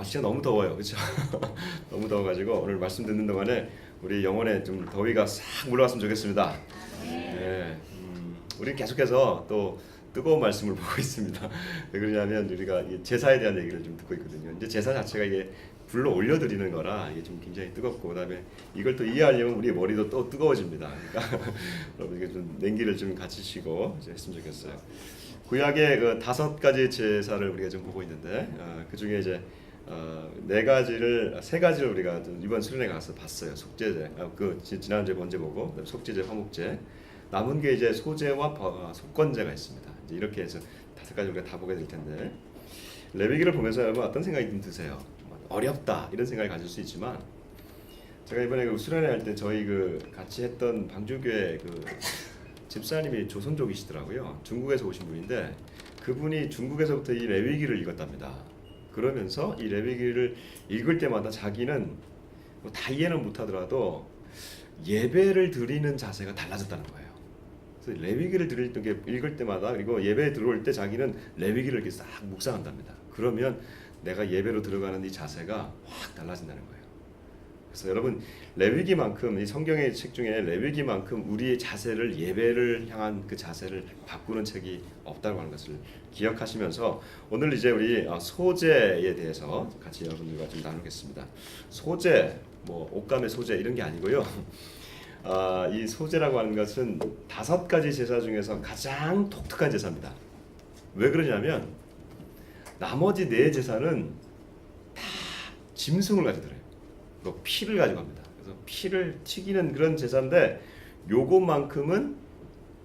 진짜 너무 더워요, 그렇죠? 너무 더워가지고 오늘 말씀 듣는 동안에 우리 영혼에 좀 더위가 싹 물러갔으면 좋겠습니다. 네, 우리 계속해서 또 뜨거운 말씀을 보고 있습니다. 왜 그러냐면 우리가 제사에 대한 얘기를 좀 듣고 있거든요. 이제 제사 자체가 이게 불로 올려드리는 거라 이게 좀 굉장히 뜨겁고, 그다음에 이걸 또 이해하려면 우리 머리도 또 뜨거워집니다. 그러니까 여러분 이게 좀 냉기를 좀 갖추시고 이제 했으면 좋겠어요. 구약의 그 5가지 제사를 우리가 좀 보고 있는데 그 중에 이제 세 가지를 우리가 이번 수련회 가서 봤어요. 속죄제, 그 지난주에 먼저 보고, 속죄제, 화목제, 남은 게 이제 소제와 속건제가 있습니다. 이제 이렇게 해서 5가지 우리가 다 보게 될 텐데, 레위기를 보면서 여러분 어떤 생각이 좀 드세요? 어렵다 이런 생각을 가질 수 있지만, 제가 이번에 그 수련회 할 때 저희 그 같이 했던 방주교회 그 집사님이 조선족이시더라고요. 중국에서 오신 분인데 그분이 중국에서부터 이 레위기를 읽었답니다. 그러면서 이 레위기를 읽을 때마다 자기는 뭐 다 이해는 못하더라도 예배를 드리는 자세가 달라졌다는 거예요. 그래서 레위기를 읽을 때마다, 그리고 예배에 들어올 때 자기는 레위기를 이렇게 싹 묵상한답니다. 그러면 내가 예배로 들어가는 이 자세가 확 달라진다는 거예요. 그래서 여러분, 레위기만큼, 이 성경의 책 중에 레위기만큼 우리의 자세를, 예배를 향한 그 자세를 바꾸는 책이 없다고 하는 것을 기억하시면서, 오늘 이제 우리 소제에 대해서 같이 여러분들과 좀 나누겠습니다. 소제, 뭐 옷감의 소제 이런 게 아니고요. 이 소제라고 하는 것은 5가지 제사 중에서 가장 독특한 제사입니다. 왜 그러냐면 나머지 4제사는 다 짐승을 가지고 들어요. 또 피를 가지고 갑니다. 그래서 피를 튀기는 그런 제사인데 요것만큼은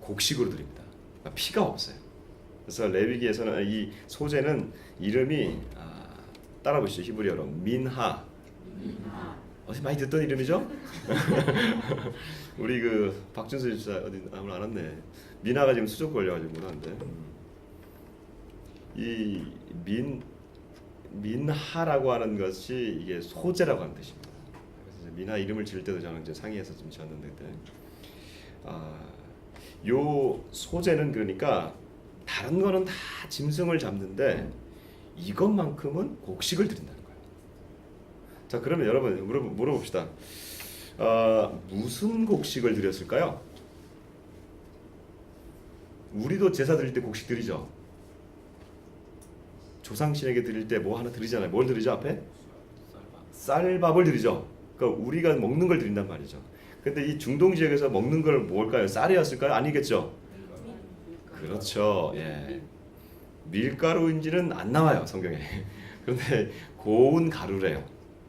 곡식으로 드립니다. 그러니까 피가 없어요. 그래서 레위기에서는 이 소제는 이름이 따라 보시죠. 히브리어로 민하. 어디 많이 듣던 이름이죠? 우리 그 박준수 집사 어디 오늘 안 왔네. 민하가 지금 수족 걸려가지고 못 왔는데. 이 민하라고 하는 것이 이게 소제라고 하는 뜻입니다. 그래서 민하 이름을 지을 때도 저는 이제 상의해서 좀 지었는데 그때 요 소제는 그러니까 다른 거는 다 짐승을 잡는데 이것만큼은 곡식을 드린다는 거예요. 자, 그러면 여러분 물어봅시다. 무슨 곡식을 드렸을까요? 우리도 제사 드릴 때 곡식 드리죠. 조상신에게 드릴 때 뭐 하나 드리잖아요. 뭘 드리죠 앞에? 쌀밥을 드리죠. 그러니까 우리가 먹는 걸 드린단 말이죠. 근데 이 중동 지역에서 먹는 걸 뭘까요? 쌀이었을까요? 아니겠죠. 그렇죠. 예. 밀가루인지는 안 나와요 성경에. 그런데 고운 가루래요.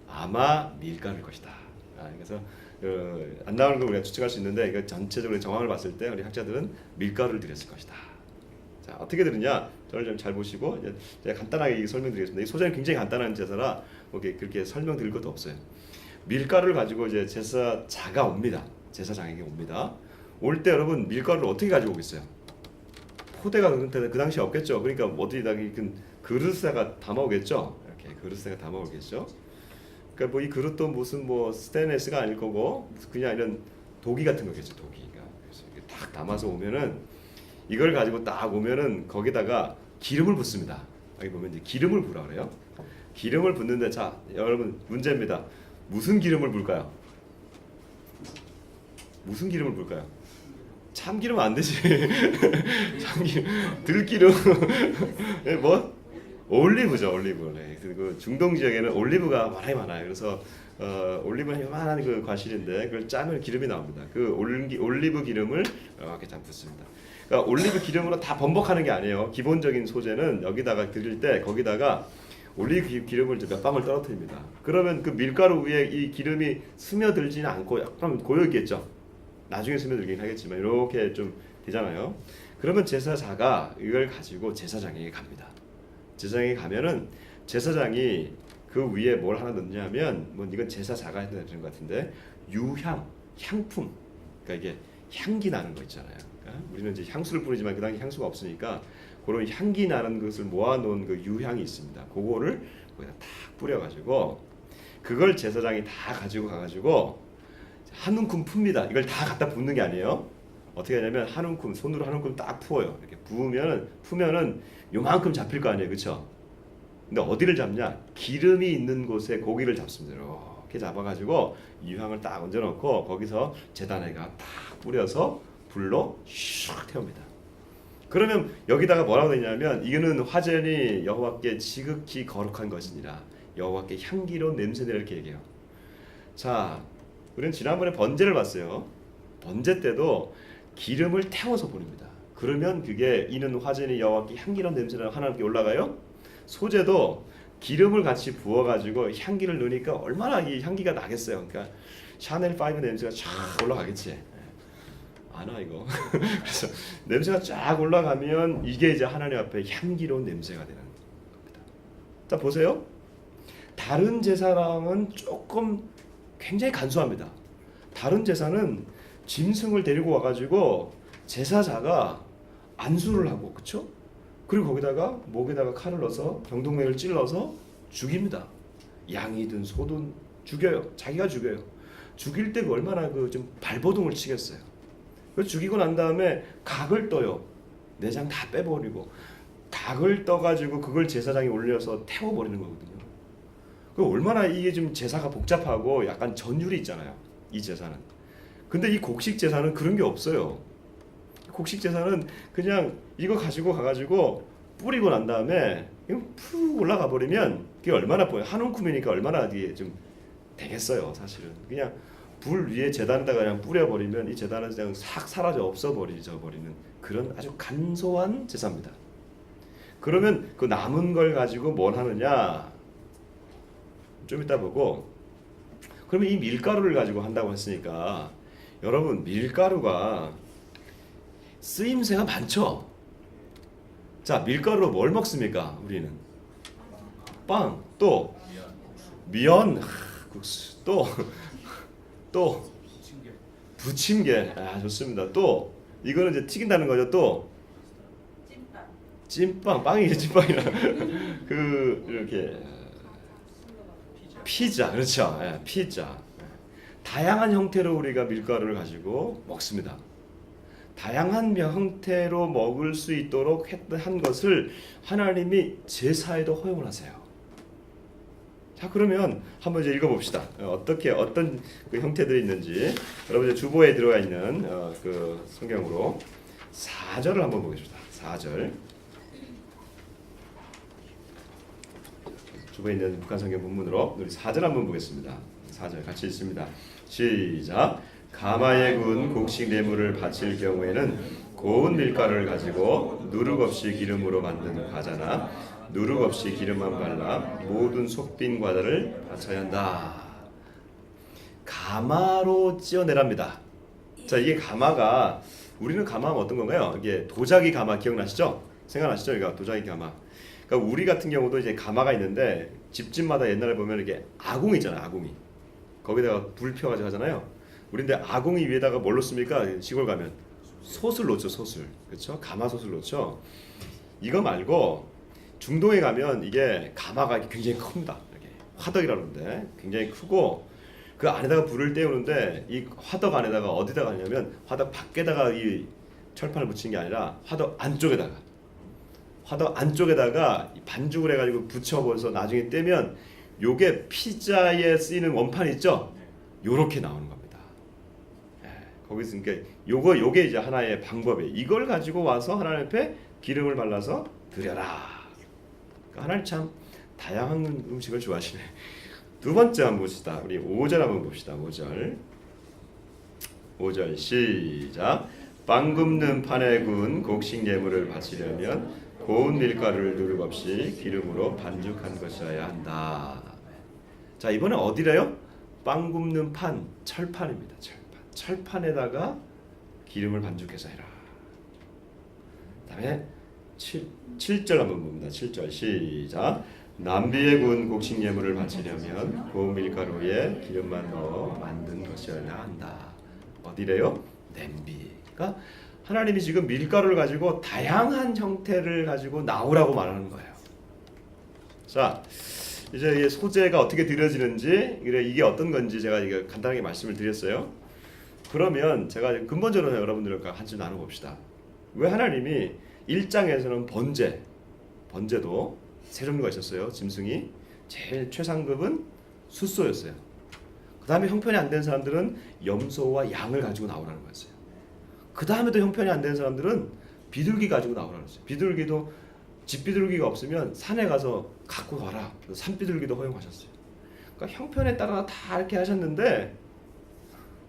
아마 밀가루일 것이다. 그래서 안 나오는 걸 우리가 추측할 수 있는데, 이거 전체적으로 정황을 봤을 때 우리 학자들은 밀가루를 드렸을 것이다. 자, 어떻게 드느냐? 저를 좀 잘 보시고 제가 간단하게 설명드리겠습니다. 이 소제는 굉장히 간단한 제사라 그렇게 설명드릴 것도 없어요. 밀가루를 가지고 이제 제사자가 옵니다. 제사장에게 옵니다. 올 때 여러분 밀가루를 어떻게 가지고 오겠어요? 포대가 그 당시에 없겠죠. 그러니까 어디 그릇에다가 담아오겠죠. 이렇게 그릇에다가 담아오겠죠. 그러니까 뭐 이 그릇도 무슨 뭐 스테인레스가 아닐 거고 그냥 이런 도기 같은 거겠죠. 도기가. 그래서 이렇게 딱 담아서 오면은, 이걸 가지고 딱 오면은 거기다가 기름을 붓습니다. 여기 보면 이제 기름을 부라 그래요. 기름을 붓는데, 자 여러분 문제입니다. 무슨 기름을 불까요? 무슨 기름을 불까요? 참기름 안 되지. 참기름, 들기름, 뭐 올리브죠, 올리브. 네. 그 중동 지역에는 올리브가 많아요. 그래서 올리브는 요만한 그 과실인데 그걸 짜면 기름이 나옵니다. 그 올리브 기름을 이렇게 잘 붓습니다. 그러니까 올리브 기름으로 다 번복하는 게 아니에요. 기본적인 소재는 여기다가 드릴 때 거기다가 올리브 기름을 몇 방울 떨어뜨립니다. 그러면 그 밀가루 위에 이 기름이 스며들지는 않고 약간 고여있겠죠. 나중에 스며들긴 하겠지만 이렇게 좀 되잖아요. 그러면 제사자가 이걸 가지고 제사장에게 갑니다. 제사장에게 가면은 제사장이 그 위에 뭘 하나 넣냐면, 뭐 이건 제사자가 해야 되는 것 같은데, 향품. 그러니까 이게 향기 나는 거 있잖아요. 그러니까 우리는 이제 향수를 뿌리지만 그 당시 향수가 없으니까 그런 향기 나는 것을 모아놓은 그 유향이 있습니다. 그거를 거기다 탁 뿌려가지고 그걸 제사장이 다 가지고 가가지고 한 움큼 풉니다. 이걸 다 갖다 붓는 게 아니에요. 어떻게 하냐면 한 움큼, 손으로 한 움큼 딱 부어요. 이렇게 부으면은 요만큼 잡힐 거 아니에요, 그렇죠? 근데 어디를 잡냐? 기름이 있는 곳에 고기를 잡습니다. 이렇게 잡아가지고 유향을 딱 얹어놓고 거기서 제단에가 딱 뿌려서 불로 슉 태웁니다. 그러면 여기다가 뭐라고 되냐면 이거는 화전이 여호와께 지극히 거룩한 것이니라 여호와께 향기로운 냄새를 이렇게 얘기해요. 자, 우리는 지난번에 번제를 봤어요. 번제 때도 기름을 태워서 보냅니다. 그러면 그게 이는 화전이 여호와께 향기로운 냄새가 하나님께 올라가요. 소제도 기름을 같이 부어가지고 향기를 넣으니까 얼마나 이 향기가 나겠어요. 그러니까 샤넬 5 냄새가 쫙 올라가겠지. 아나 이거. 그래서 냄새가 쫙 올라가면 이게 이제 하나님 앞에 향기로운 냄새가 되는 겁니다. 자 보세요. 다른 제사랑은 조금 굉장히 간소합니다. 다른 제사는 짐승을 데리고 와가지고 제사자가 안수를 하고, 그렇죠? 그리고 거기다가 목에다가 칼을 넣어서 병동맥을 찔러서 죽입니다. 양이든 소든 죽여요. 자기가 죽여요. 죽일 때 얼마나 좀 발버둥을 치겠어요. 그 죽이고 난 다음에 각을 떠요. 내장 다 빼버리고 각을 떠가지고 그걸 제사장에 올려서 태워버리는 거거든요. 그 얼마나 이게 좀 제사가 복잡하고 약간 전율이 있잖아요. 이 제사는. 근데 이 곡식 제사는 그런 게 없어요. 곡식 제사는 그냥 이거 가지고 가가지고 뿌리고 난 다음에 푹 올라가 버리면 그게 얼마나 보여. 한 움큼이니까 얼마나 이게 좀 되겠어요. 사실은 그냥 불 위에 제단에다가 그냥 뿌려버리면 이 제단은 그냥 싹 사라져 없어버리는 그런 아주 간소한 제사입니다. 그러면 그 남은 걸 가지고 뭘 하느냐? 좀 이따 보고. 그러면 이 밀가루를 가지고 한다고 했으니까 여러분 밀가루가 쓰임새가 많죠. 자, 밀가루로 뭘 먹습니까? 우리는 빵, 또 면, 국수, 또 부침개. 아, 좋습니다. 또 이거는 이제 튀긴다는 거죠. 또 찐빵, 빵이 찐빵이라 그 이렇게 피자, 그렇죠. 예, 피자. 다양한 형태로 우리가 밀가루를 가지고 먹습니다. 다양한 형태로 먹을 수 있도록 한 것을 하나님이 제사에도 허용을 하세요. 자, 그러면 한번 이제 읽어봅시다. 어떤 그 형태들이 있는지 여러분 이제 주보에 들어가 있는 그 성경으로 4절을 한번 보겠습니다. 4절. 주보에 있는 북한 성경 본문으로 우리 4절 한번 보겠습니다. 4절 같이 읽습니다. 시작. 가마에 구운 곡식 내물을 바칠 경우에는 고운 밀가루를 가지고 누룩 없이 기름으로 만든 과자나 누룩 없이 기름만 발라 모든 속빈 과자를 바쳐야 한다. 가마로 찧어내랍니다. 자, 이게 가마가 우리는 가마하면 어떤 건가요? 이게 도자기 가마 기억나시죠? 생각나시죠? 그러니까 도자기 가마. 그러니까 우리 같은 경우도 이제 가마가 있는데 집집마다 옛날에 보면 이게 아궁이 있잖아요. 아궁이. 거기다가 불 펴가지고 하잖아요. 우리인데 아궁이 위에다가 뭘 놓습니까? 시골 가면 솥을 놓죠. 솥을. 그렇죠? 가마솥을 놓죠. 이거 말고 중동에 가면 이게 가마가 굉장히 큽니다. 이렇게 화덕이라는데 굉장히 크고 그 안에다가 불을 때우는데 이 화덕 안에다가 어디다가 하냐면 화덕 밖에다가 이 철판을 붙인 게 아니라 화덕 안쪽에다가 반죽을 해가지고 붙여버려서 나중에 떼면 요게 피자에 쓰이는 원판 있죠? 요렇게 나오는 겁니다. 거기서 그러니까 요게 이제 하나의 방법이에요. 이걸 가지고 와서 하나님 앞에 기름을 발라서 드려라. 그러니까 하나님 참 다양한 음식을 좋아하시네. 두 번째 한번 봅시다. 우리 5절 한번 봅시다. 5절 시작. 빵 굽는 판에 구운 곡식 예물을 바치려면 고운 밀가루를 누룩 없이 기름으로 반죽한 것이어야 한다. 자, 이번에 어디래요? 빵 굽는 판, 철판입니다. 철판에다가 기름을 반죽해서 해라. 그다음에 7절 한번 봅니다. 7절 시작. 남비에 구운 곡식 예물을 바치려면 고운 밀가루에 기름만 넣어 만든 것이어야 한다. 어디래요? 냄비. 그러니까 하나님이 지금 밀가루를 가지고 다양한 형태를 가지고 나오라고 말하는 거예요. 자, 이제 소재가 어떻게 드려지는지, 이게 어떤 건지 제가 이거 간단하게 말씀을 드렸어요. 그러면 제가 근본적으로 여러분들과 같이 나눠봅시다. 왜 하나님이 1장에서는 번제도 세 종류가 있었어요. 짐승이 제일 최상급은 숫소였어요. 그 다음에 형편이 안 되는 사람들은 염소와 양을 가지고 나오라는 거였어요. 그 다음에도 형편이 안 되는 사람들은 비둘기 가지고 나오라는 거였어요. 비둘기도 집비둘기가 없으면 산에 가서 갖고 와라. 산비둘기도 허용하셨어요. 그러니까 형편에 따라 다 이렇게 하셨는데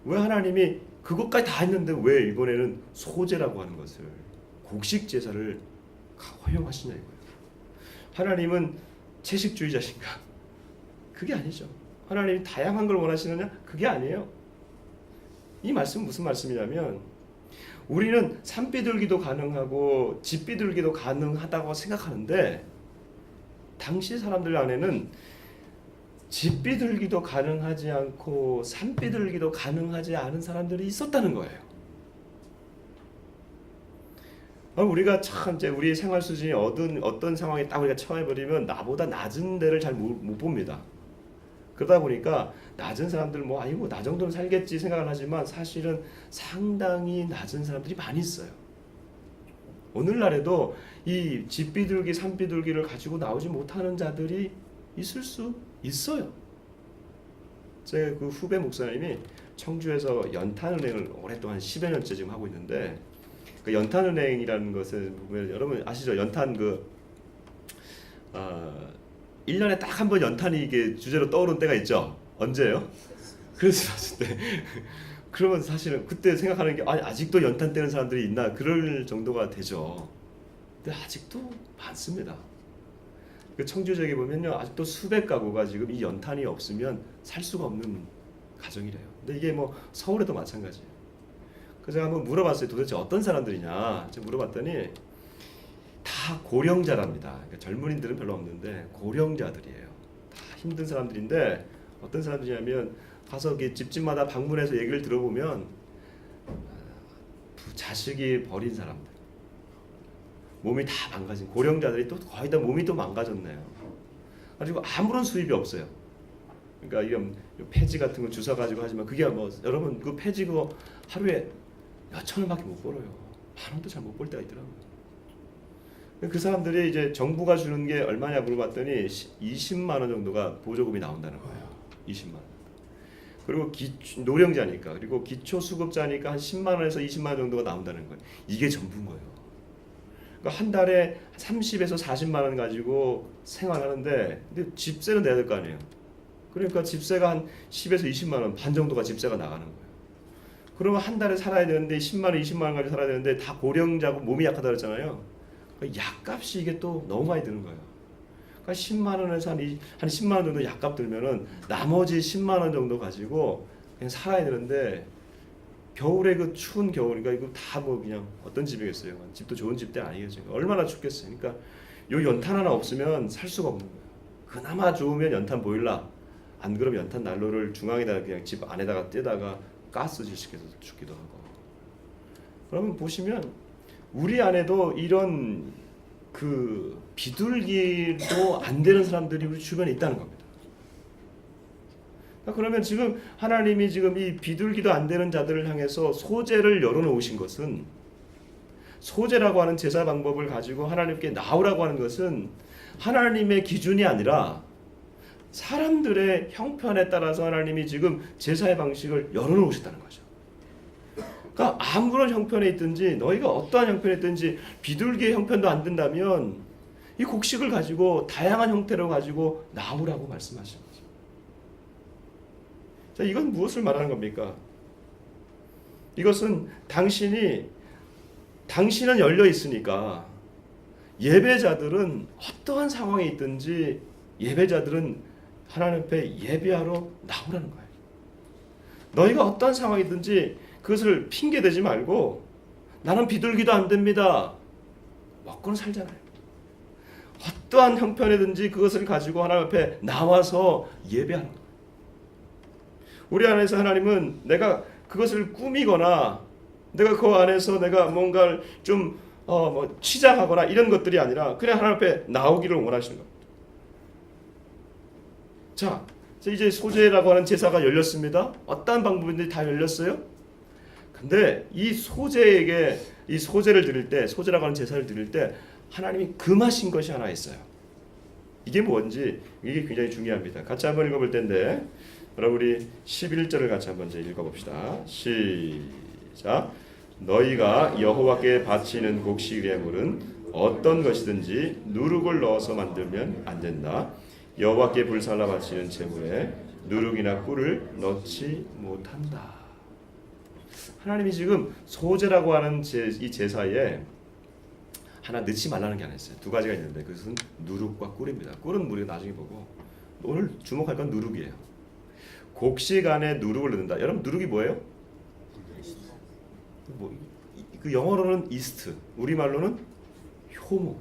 왜 하나님이 그것까지 다 했는데 왜 이번에는 소제라고 하는 것을 곡식 제사를 허용하시냐 이거예요. 하나님은 채식주의자신가? 그게 아니죠. 하나님이 다양한 걸 원하시느냐? 그게 아니에요. 이 말씀은 무슨 말씀이냐면 우리는 산비둘기도 가능하고 집비둘기도 가능하다고 생각하는데 당시 사람들 안에는 집비둘기도 가능하지 않고 산비둘기도 가능하지 않은 사람들이 있었다는 거예요. 우리가 참 이제 우리 생활 수준이 어떤 상황에 딱 우리가 처해버리면 나보다 낮은 데를 잘 못 봅니다. 그러다 보니까 낮은 사람들 뭐 아이고 나 정도는 살겠지 생각을 하지만 사실은 상당히 낮은 사람들이 많이 있어요. 오늘날에도 이 집비둘기, 산비둘기를 가지고 나오지 못하는 자들이 있을 수 있어요. 제 그 후배 목사님이 청주에서 연탄은행을 오랫동안 10여 년째 지금 하고 있는데 그 연탄은행이라는 것을 보면 여러분 아시죠? 연탄 1년에 딱 한 번 연탄이 이게 주제로 떠오른 때가 있죠. 언제예요? 크리스마스 때. 그러면 사실은 그때 생각하는 게 아직도 연탄 떼는 사람들이 있나 그럴 정도가 되죠. 근데 아직도 많습니다. 그 청주 지역에 보면요 아직도 수백 가구가 지금 이 연탄이 없으면 살 수가 없는 가정이래요. 근데 이게 뭐 서울에도 마찬가지예요. 그래서 제가 한번 물어봤어요. 도대체 어떤 사람들이냐? 제가 물어봤더니 다 고령자랍니다. 그러니까 젊은이들은 별로 없는데 고령자들이에요. 다 힘든 사람들인데 어떤 사람들이냐면 가서 집집마다 방문해서 얘기를 들어보면 자식이 버린 사람들, 몸이 다 망가진 고령자들이 또 거의 다 몸이 또 망가졌네요. 그리고 아무런 수입이 없어요. 그러니까 이런 폐지 같은 거 주워 가지고 하지만 그게 뭐 여러분 그 폐지 그거 하루에 몇천 원밖에 못 벌어요. 만 원도 잘 못 벌 때가 있더라고요. 그 사람들이 이제 정부가 주는 게 얼마냐 물어봤더니 20만 원 정도가 보조금이 나온다는 거예요. 20만 원. 그리고 노령자니까 그리고 기초수급자니까 한 10만 원에서 20만 원 정도가 나온다는 거예요. 이게 전부인 거예요. 그러니까 한 달에 30에서 40만 원 가지고 생활하는데 근데 집세는 내야 될 거 아니에요. 그러니까 집세가 한 10에서 20만 원 반 정도가 집세가 나가는 거예요. 그러면 한 달에 살아야 되는데 10만 원, 20만 원 가지고 살아야 되는데 다 고령자고 몸이 약하다 그랬잖아요. 약값이 이게 또 너무 많이 드는 거예요. 그러니까 10만 원에서 한 10만 원 정도 약값 들면은 나머지 10만 원 정도 가지고 그냥 살아야 되는데 겨울에 그 추운 겨울이니까 이거 다 뭐 그냥 어떤 집이겠어요. 집도 좋은 집도 아니겠죠. 얼마나 춥겠어요. 그러니까 요 연탄 하나 없으면 살 수가 없는 거예요. 그나마 좋으면 연탄 보일러. 안 그러면 연탄 난로를 중앙에다가 그냥 집 안에다가 떼다가 가스 질식해서 죽기도 하고. 그러면 보시면 우리 안에도 이런 그 비둘기도 안 되는 사람들이 우리 주변에 있다는 겁니다. 그러면 지금 하나님이 지금 이 비둘기도 안 되는 자들을 향해서 소제를 열어놓으신 것은 소제라고 하는 제사 방법을 가지고 하나님께 나오라고 하는 것은 하나님의 기준이 아니라 사람들의 형편에 따라서 하나님이 지금 제사의 방식을 열어놓으셨다는 거죠. 그러니까 아무런 형편에 있든지 너희가 어떠한 형편에 있든지 비둘기의 형편도 안 된다면 이 곡식을 가지고 다양한 형태로 가지고 나오라고 말씀하신 거죠. 자, 이건 무엇을 말하는 겁니까? 이것은 당신은 열려 있으니까 예배자들은 어떠한 상황에 있든지 예배자들은 하나님 앞에 예배하러 나오라는 거예요. 너희가 어떠한 상황이든지 그것을 핑계대지 말고 나는 비둘기도 안 됩니다. 먹고는 살잖아요. 어떠한 형편이든지 그것을 가지고 하나님 앞에 나와서 예배하는 거예요. 우리 안에서 하나님은 내가 그것을 꾸미거나 내가 그 안에서 내가 뭔가를 좀 치장하거나 이런 것들이 아니라 그냥 하나님 앞에 나오기를 원하시는 겁니다. 자, 이제 소제라고 하는 제사가 열렸습니다. 어떠한 방법인지 다 열렸어요. 근데 이 소제에게 이 소제를 드릴 때 소제라고 하는 제사를 드릴 때 하나님이 금하신 것이 하나 있어요. 이게 뭔지 이게 굉장히 중요합니다. 같이 한번 읽어볼 텐데 여러분 우리 11절을 같이 한번 이제 읽어봅시다. 시작. 너희가 여호와께 바치는 곡식 예물은 어떤 것이든지 누룩을 넣어서 만들면 안 된다. 여호와께 불살라 바치는 제물에 누룩이나 꿀을 넣지 못한다. 하나님이 지금 소제라고 하는 이 제사에 하나 넣지 말라는 게 하나 있어요. 두 가지가 있는데 그것은 누룩과 꿀입니다. 꿀은 우리가 나중에 보고 오늘 주목할 건 누룩이에요. 곡식 안에 누룩을 넣는다. 여러분 누룩이 뭐예요? 그 영어로는 이스트, 우리말로는 효모.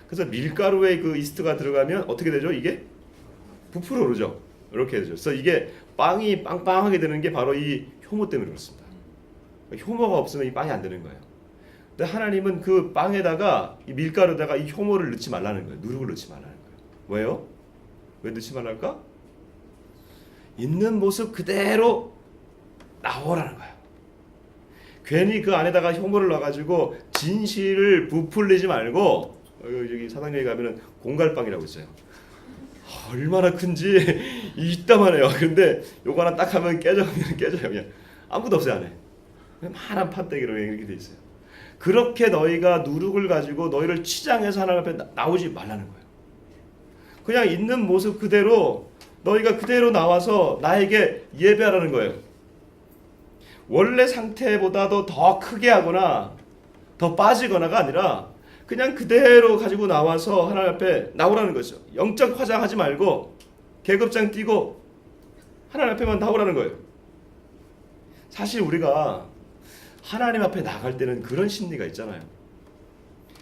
그래서 밀가루에 그 이스트가 들어가면 어떻게 되죠? 이게 부풀어 오르죠. 이렇게 되죠. 그래서 이게 빵이 빵빵하게 되는 게 바로 이 효모 때문에 그렇습니다. 효모가 없으면 이 빵이 안 되는 거예요. 근데 하나님은 그 빵에다가 이 밀가루에다가 이 효모를 넣지 말라는 거예요. 누룩을 넣지 말라는 거예요. 왜요? 왜 넣지 말랄까? 있는 모습 그대로 나오라는 거예요. 괜히 그 안에다가 효모를 넣어가지고 진실을 부풀리지 말고 여기 사당역에 가면은 공갈빵이라고 있어요. 얼마나 큰지 이따만해요. 근데 요거 하나 딱 하면 깨져요. 그냥 아무것도 없어요 안에. 만한 판때기로 이렇게 돼 있어요. 그렇게 너희가 누룩을 가지고 너희를 치장해서 하나님 앞에 나오지 말라는 거예요. 그냥 있는 모습 그대로 너희가 그대로 나와서 나에게 예배하라는 거예요. 원래 상태보다도 더 크게 하거나 더 빠지거나가 아니라 그냥 그대로 가지고 나와서 하나님 앞에 나오라는 거죠. 영적 화장하지 말고 계급장 띄고 하나님 앞에만 나오라는 거예요. 사실 우리가 하나님 앞에 나갈 때는 그런 심리가 있잖아요.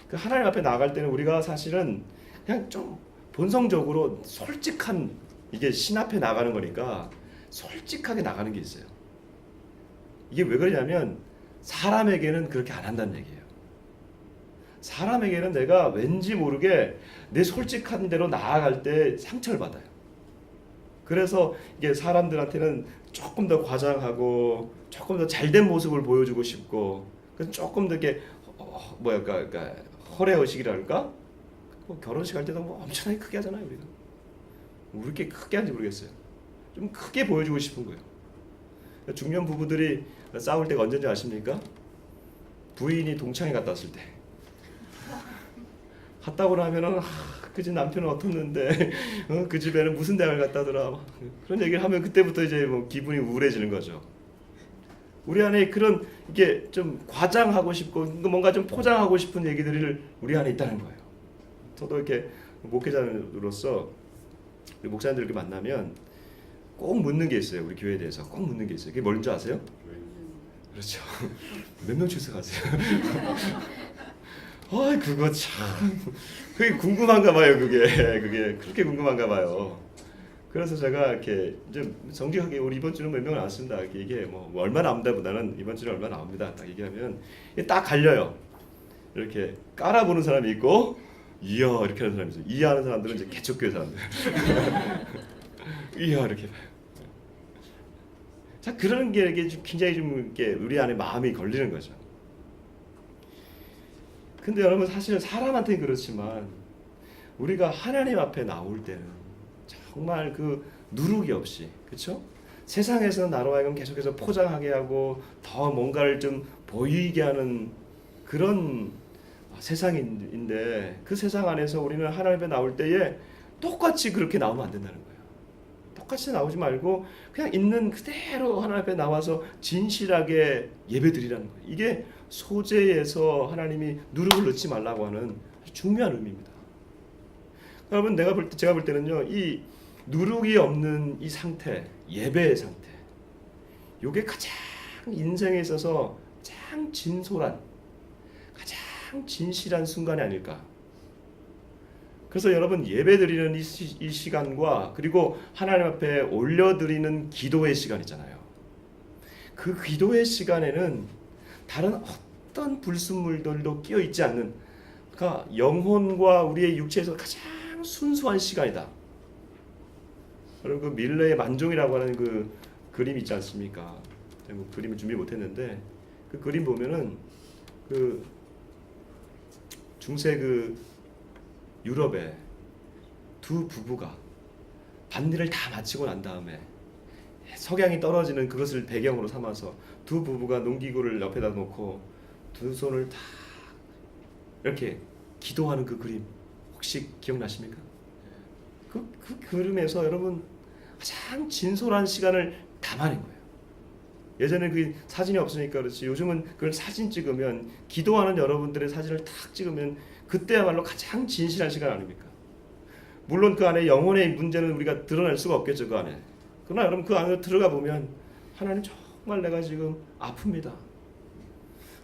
그 하나님 앞에 나갈 때는 우리가 사실은 그냥 좀 본성적으로 솔직한 이게 신 앞에 나가는 거니까 솔직하게 나가는 게 있어요. 이게 왜 그러냐면 사람에게는 그렇게 안 한다는 얘기예요. 사람에게는 내가 왠지 모르게 내 솔직한 대로 나아갈 때 상처를 받아요. 그래서 이게 사람들한테는 조금 더 과장하고 조금 더 잘된 모습을 보여주고 싶고 그래서 조금 더 이렇게 그러니까 허례허식이랄까? 뭐 결혼식 할 때도 뭐 엄청나게 크게 하잖아요. 우리가 왜 이렇게 크게 하는지 모르겠어요. 좀 크게 보여주고 싶은 거예요. 중년 부부들이 싸울 때가 언제인지 아십니까? 부인이 동창회 갔다 왔을 때 갔다고 하면은 그 집 남편은 어떻는데 그 집에는 무슨 대학을 갔다더라 그런 얘기를 하면 그때부터 이제 뭐 기분이 우울해지는 거죠. 우리 안에 그런 이게 좀 과장하고 싶고 뭔가 좀 포장하고 싶은 얘기들을 우리 안에 있다는 거예요. 저도 이렇게 목회자로서 우리 목사님들 이렇게 만나면 꼭 묻는 게 있어요. 우리 교회에 대해서 꼭 묻는 게 있어요. 그게 뭔지 아세요? 그렇죠. 몇 명 출석하세요? 그거 참 그게 궁금한가 봐요. 그게 그렇게 궁금한가 봐요. 그래서 제가 이렇게 좀 정직하게 우리 이번 주는 몇 명을 나왔습니다. 이게 뭐 얼마 나온다보다는 이번 주는 얼마 나옵니다. 딱 얘기하면 딱 갈려요. 이렇게 깔아보는 사람이 있고 이야 이렇게 하는 사람이 있어요. 이야 하는 사람들은 이제 개척교회 사람들. 이야 이렇게 봐요. 자 그런 게 이게 굉장히 좀 이렇게 우리 안에 마음이 걸리는 거죠. 근데 여러분 사실은 사람한테는 그렇지만 우리가 하나님 앞에 나올 때는 정말 그 누룩이 없이 그렇죠? 세상에서는 나로 하여금 계속해서 포장하게 하고 더 뭔가를 좀 보이게 하는 그런 세상인데 그 세상 안에서 우리는 하나님 앞에 나올 때에 똑같이 그렇게 나오면 안 된다는 거예요. 똑같이 나오지 말고 그냥 있는 그대로 하나님 앞에 나와서 진실하게 예배드리라는 거예요. 이게 소제에서 하나님이 누룩을 넣지 말라고 하는 중요한 의미입니다. 여러분 제가 볼 때는요 이 누룩이 없는 이 상태 예배의 상태 이게 가장 인생에 있어서 가장 진솔한 가장 진실한 순간이 아닐까. 그래서 여러분 예배드리는 이 시간과 그리고 하나님 앞에 올려드리는 기도의 시간 있잖아요. 그 기도의 시간에는 다른 어떤 불순물들도 끼어 있지 않는 그러니까 영혼과 우리의 육체에서 가장 순수한 시간이다. 여러분 그 밀레의 만종이라고 하는 그 그림 있지 않습니까? 제가 뭐 그림을 준비 못했는데 그 그림 보면은 그 중세 그 유럽에 두 부부가 밭일을 다 마치고 난 다음에 석양이 떨어지는 그것을 배경으로 삼아서 두 부부가 농기구를 옆에다 놓고 두 손을 다 이렇게 기도하는 그 그림 혹시 기억나십니까? 그 그림에서 여러분 가장 진솔한 시간을 담아낸 거예요. 예전에 그 사진이 없으니까 그렇지 요즘은 그걸 사진 찍으면 기도하는 여러분들의 사진을 탁 찍으면 그때야말로 가장 진실한 시간 아닙니까? 물론 그 안에 영혼의 문제는 우리가 드러낼 수가 없겠죠. 그 안에. 그러나 여러분 그 안에 들어가 보면 하나님 정말 내가 지금 아픕니다.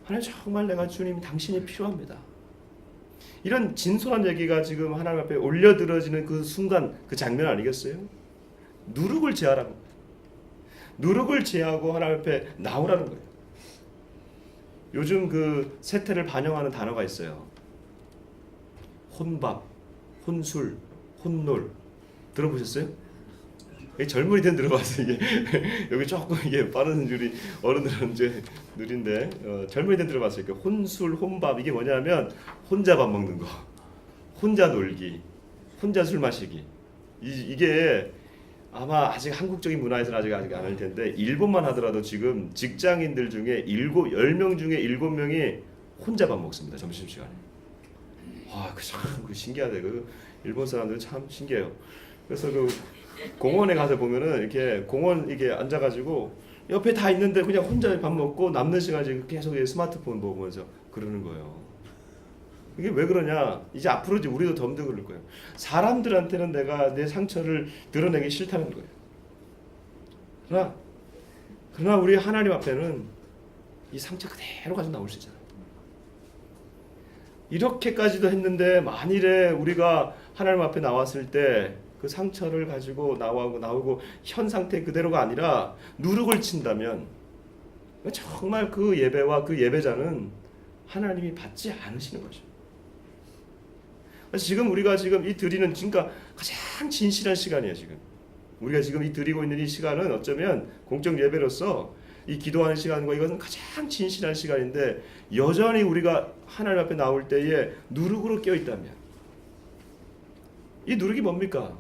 하나님 정말 내가 주님 당신이 필요합니다. 이런 진솔한 얘기가 지금 하나님 앞에 올려들어지는 그 순간 그 장면 아니겠어요? 누룩을 제하라는 거예요. 누룩을 제하고 하나님 앞에 나오라는 거예요. 요즘 그 세태를 반영하는 단어가 있어요. 혼밥, 혼술, 혼놀 들어보셨어요? 젊은이들은 들어봤어요. 이게 여기 조금 이게 빠른 줄이 어른들은 이제 느린데 젊은이들은 들어봤어요. 그러니까 혼술, 혼밥 이게 뭐냐면 혼자 밥 먹는 거, 혼자 놀기, 혼자 술 마시기. 이게 아마 아직 한국적인 문화에서는 아직 안 할 텐데 일본만 하더라도 지금 직장인들 중에 10명 중에 7명이 혼자 밥 먹습니다. 점심시간에. 와, 참 신기하네. 그 일본 사람들은 참 신기해요. 그래서 그 공원에 가서 보면은 이렇게 공원 이게 앉아가지고 옆에 다 있는데 그냥 혼자 밥 먹고 남는 시간에 계속 스마트폰 보면서 그러는 거예요. 이게 왜 그러냐? 이제 앞으로 이제 우리도 덤더 그럴 거예요. 사람들한테는 내가 내 상처를 드러내기 싫다는 거예요. 그러나 우리 하나님 앞에는 이 상처 그대로 가지고 나올 수 있잖아요. 이렇게까지도 했는데 만일에 우리가 하나님 앞에 나왔을 때 그 상처를 가지고 나오고 현 상태 그대로가 아니라 누룩을 친다면 정말 그 예배와 그 예배자는 하나님이 받지 않으시는 거죠. 지금 우리가 지금 이 드리는 그러니까 가장 진실한 시간이에요. 지금 우리가 지금 이 드리고 있는 이 시간은 어쩌면 공적 예배로서 이 기도하는 시간과 이것은 가장 진실한 시간인데 여전히 우리가 하나님 앞에 나올 때에 누룩으로 깨어 있다면 이 누룩이 뭡니까?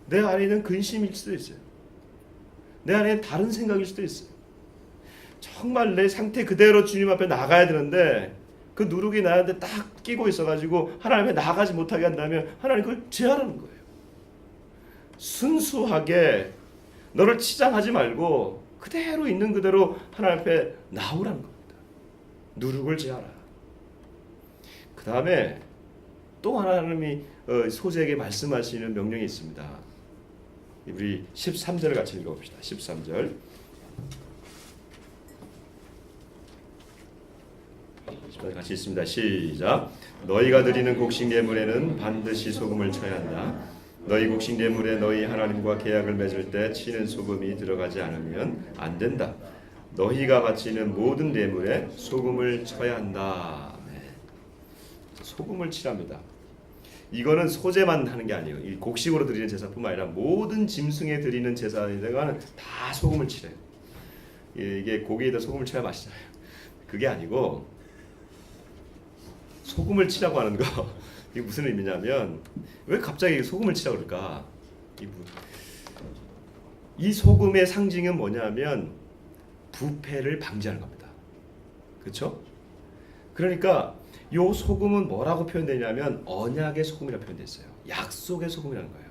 내 안에 있는 근심일 수도 있어요. 내 안에 다른 생각일 수도 있어요. 정말 내 상태 그대로 주님 앞에 나가야 되는데 그 누룩이 나한테 딱 끼고 있어가지고 하나님 앞에 나가지 못하게 한다면 하나님 그걸 제하라는 거예요. 순수하게 너를 치장하지 말고 그대로 있는 그대로 하나님 앞에 나오라는 겁니다. 누룩을 제하라. 그 다음에 또 하나님이 소재에게 말씀하시는 명령이 있습니다. 우리 13절을 같이 읽어봅시다. 13절 같이 있습니다. 시작. 너희가 드리는 곡식 예물에는 반드시 소금을 쳐야 한다. 너희 곡식 예물에 너희 하나님과 계약을 맺을 때 치는 소금이 들어가지 않으면 안 된다. 너희가 바치는 모든 예물에 소금을 쳐야 한다. 네. 소금을 치랍니다. 이거는 소제만 하는 게 아니에요. 이 곡식으로 드리는 제사뿐만 아니라 모든 짐승에 드리는 제사에다가는 다 소금을 치래요. 이게 고기에다 소금을 쳐야 맛있잖아요. 그게 아니고 소금을 치라고 하는 거 이게 무슨 의미냐면 왜 갑자기 소금을 치라고 그럴까? 이 소금의 상징은 뭐냐면 부패를 방지하는 겁니다. 그렇죠? 그러니까 요 소금은 뭐라고 표현되냐면 언약의 소금이라고 표현됐어요. 약속의 소금이라는 거예요.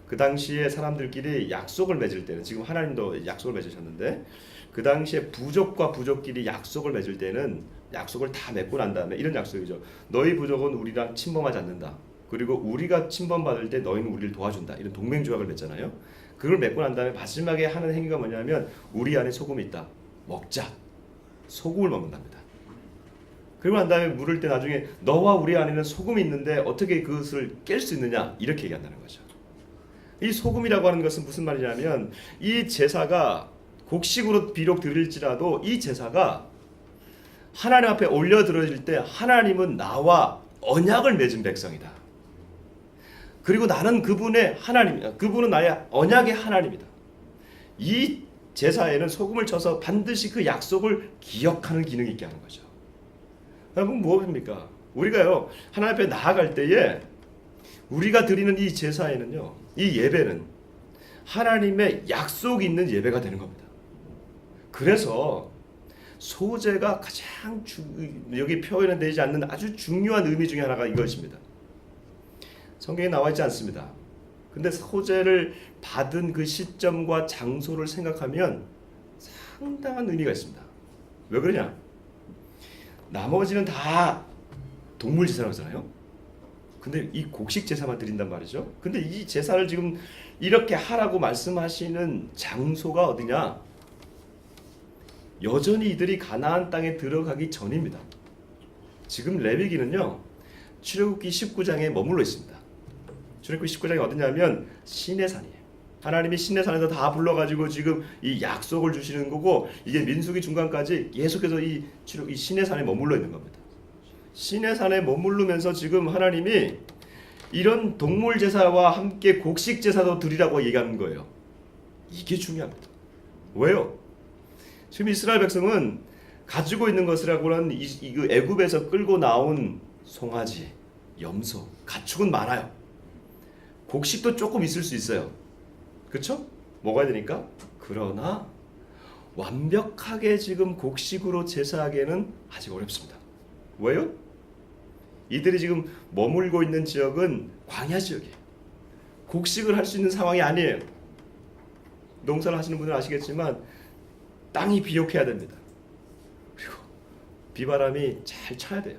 그 당시에 사람들끼리 약속을 맺을 때는 지금 하나님도 약속을 맺으셨는데 그 당시에 부족과 부족끼리 약속을 맺을 때는 약속을 다 맺고 난 다음에 이런 약속이죠. 너희 부족은 우리랑 침범하지 않는다. 그리고 우리가 침범받을 때 너희는 우리를 도와준다. 이런 동맹조약을 맺잖아요. 그걸 맺고 난 다음에 마지막에 하는 행위가 뭐냐면 우리 안에 소금이 있다. 먹자. 소금을 먹는답니다. 그리고 난 다음에 물을 때 나중에 너와 우리 안에는 소금이 있는데 어떻게 그것을 깰 수 있느냐 이렇게 얘기한다는 거죠. 이 소금이라고 하는 것은 무슨 말이냐면 이 제사가 곡식으로 비록 드릴지라도 이 제사가 하나님 앞에 올려 드려질 때 하나님은 나와 언약을 맺은 백성이다. 그리고 나는 그분의 하나님이다. 그분은 나의 언약의 하나님이다. 이 제사에는 소금을 쳐서 반드시 그 약속을 기억하는 기능이 있게 하는 거죠. 여러분 무엇입니까? 우리가요 하나님 앞에 나아갈 때에 우리가 드리는 이 제사에는요, 이 예배는 하나님의 약속이 있는 예배가 되는 겁니다. 그래서 소제가 가장 여기 표현되지 않는 아주 중요한 의미 중에 하나가 이것입니다. 성경에 나와 있지 않습니다. 근데 소제를 받은 그 시점과 장소를 생각하면 상당한 의미가 있습니다. 왜 그러냐? 나머지는 다 동물 제사라고 하잖아요. 근데 이 곡식 제사만 드린단 말이죠. 근데 이 제사를 지금 이렇게 하라고 말씀하시는 장소가 어디냐? 여전히 이들이 가나안 땅에 들어가기 전입니다. 지금 레위기는요, 출애굽기 19장에 머물러 있습니다. 출애굽기 19장이 어디냐면 시내산이에요. 하나님이 시내산에서 다 불러가지고 지금 이 약속을 주시는 거고, 이게 민수기 중간까지 계속해서 이 시내산에 머물러 있는 겁니다. 시내산에 머무르면서 지금 하나님이 이런 동물 제사와 함께 곡식 제사도 드리라고 얘기하는 거예요. 이게 중요합니다. 왜요? 지금 이스라엘 백성은 가지고 있는 것이라고는 이 애굽에서 끌고 나온 송아지, 염소, 가축은 많아요. 곡식도 조금 있을 수 있어요. 그렇죠? 먹어야 되니까. 그러나 완벽하게 지금 곡식으로 제사하기에는 아직 어렵습니다. 왜요? 이들이 지금 머물고 있는 지역은 광야 지역이에요. 곡식을 할 수 있는 상황이 아니에요. 농사를 하시는 분들은 아시겠지만 땅이 비옥해야 됩니다. 그리고 비바람이 잘 쳐야 돼요.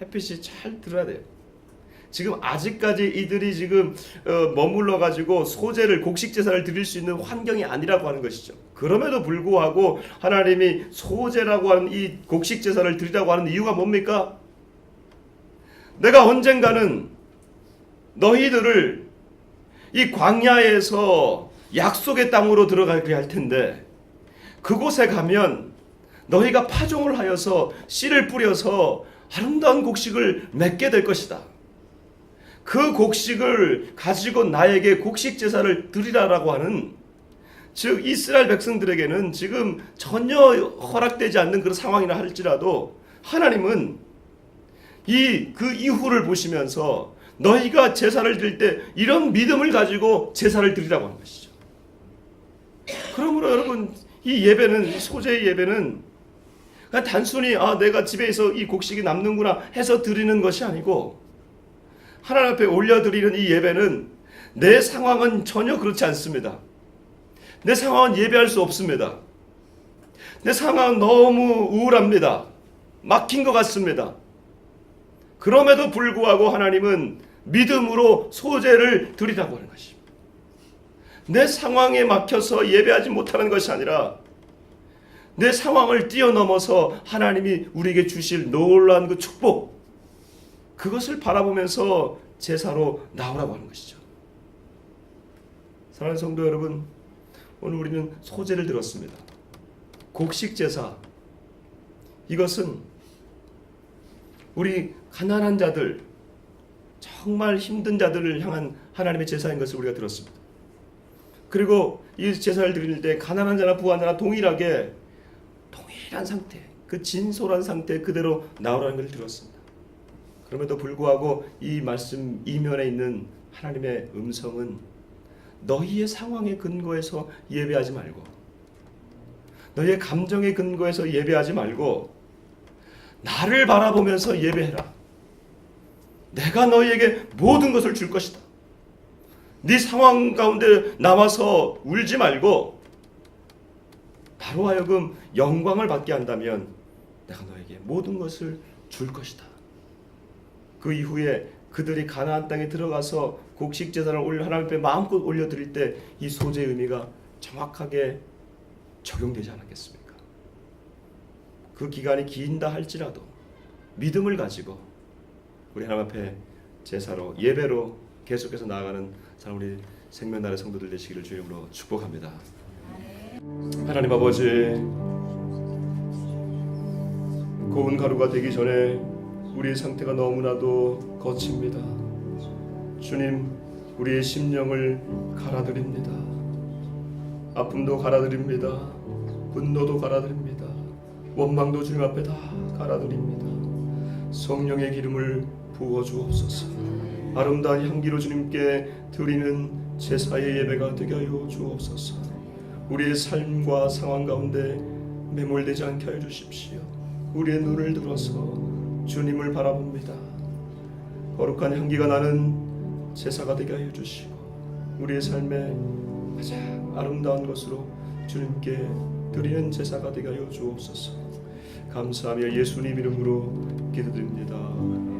햇빛이 잘 들어야 돼요. 지금 아직까지 이들이 지금 머물러 가지고 소제를, 곡식 제사를 드릴 수 있는 환경이 아니라고 하는 것이죠. 그럼에도 불구하고 하나님이 소제라고 하는 이 곡식 제사를 드리라고 하는 이유가 뭡니까? 내가 언젠가는 너희들을 이 광야에서 약속의 땅으로 들어가게 할 텐데, 그곳에 가면 너희가 파종을 하여서 씨를 뿌려서 아름다운 곡식을 맺게 될 것이다. 그 곡식을 가지고 나에게 곡식 제사를 드리라라고 하는, 즉 이스라엘 백성들에게는 지금 전혀 허락되지 않는 그런 상황이라 할지라도 하나님은 그 이후를 보시면서 너희가 제사를 드릴 때 이런 믿음을 가지고 제사를 드리라고 하는 것이죠. 그러므로 여러분, 이 예배는, 소제의 예배는 그냥 단순히 내가 집에서 이 곡식이 남는구나 해서 드리는 것이 아니고, 하나님 앞에 올려드리는 이 예배는 내 상황은 전혀 그렇지 않습니다. 내 상황은 예배할 수 없습니다. 내 상황은 너무 우울합니다. 막힌 것 같습니다. 그럼에도 불구하고 하나님은 믿음으로 소제를 드리라고 하는 것입니다. 내 상황에 막혀서 예배하지 못하는 것이 아니라 내 상황을 뛰어넘어서 하나님이 우리에게 주실 놀라운 그 축복, 그것을 바라보면서 제사로 나오라고 하는 것이죠. 사랑하는 성도 여러분, 오늘 우리는 소제를 들었습니다. 곡식 제사, 이것은 우리 가난한 자들, 정말 힘든 자들을 향한 하나님의 제사인 것을 우리가 들었습니다. 그리고 이 제사를 드릴 때 가난한 자나 부한 자나 동일하게 동일한 상태, 그 진솔한 상태 그대로 나오라는 것을 들었습니다. 그럼에도 불구하고 이 말씀 이면에 있는 하나님의 음성은 너희의 상황에 근거해서 예배하지 말고, 너희의 감정에 근거해서 예배하지 말고 나를 바라보면서 예배해라. 내가 너희에게 모든 것을 줄 것이다. 네 상황 가운데 나와서 울지 말고 나로 하여금 영광을 받게 한다면 내가 너에게 모든 것을 줄 것이다. 그 이후에 그들이 가나안 땅에 들어가서 곡식 제사를 하나님 앞에 마음껏 올려드릴 때 이 소제의 의미가 정확하게 적용되지 않았겠습니까? 그 기간이 긴다 할지라도 믿음을 가지고 우리 하나님 앞에 제사로, 예배로 계속해서 나아가는 사랑 우리 생명나라의 성도들 되시기를 주의 이름으로 축복합니다. 하나님 아버지, 고운 가루가 되기 전에 우리의 상태가 너무나도 거칩니다. 주님, 우리의 심령을 갈아드립니다. 아픔도 갈아드립니다. 분노도 갈아드립니다. 원망도 주님 앞에 다 갈아드립니다. 성령의 기름을 부어주옵소서. 아름다운 향기로 주님께 드리는 제사의 예배가 되게 하여 주옵소서. 우리의 삶과 상황 가운데 매몰되지 않게 하여 주십시오. 우리의 눈을 들어서 주님을 바라봅니다. 거룩한 향기가 나는 제사가 되게 하여 주시고 우리의 삶에 가장 아름다운 것으로 주님께 드리는 제사가 되게 하여 주옵소서. 감사하며 예수님 이름으로 기도드립니다.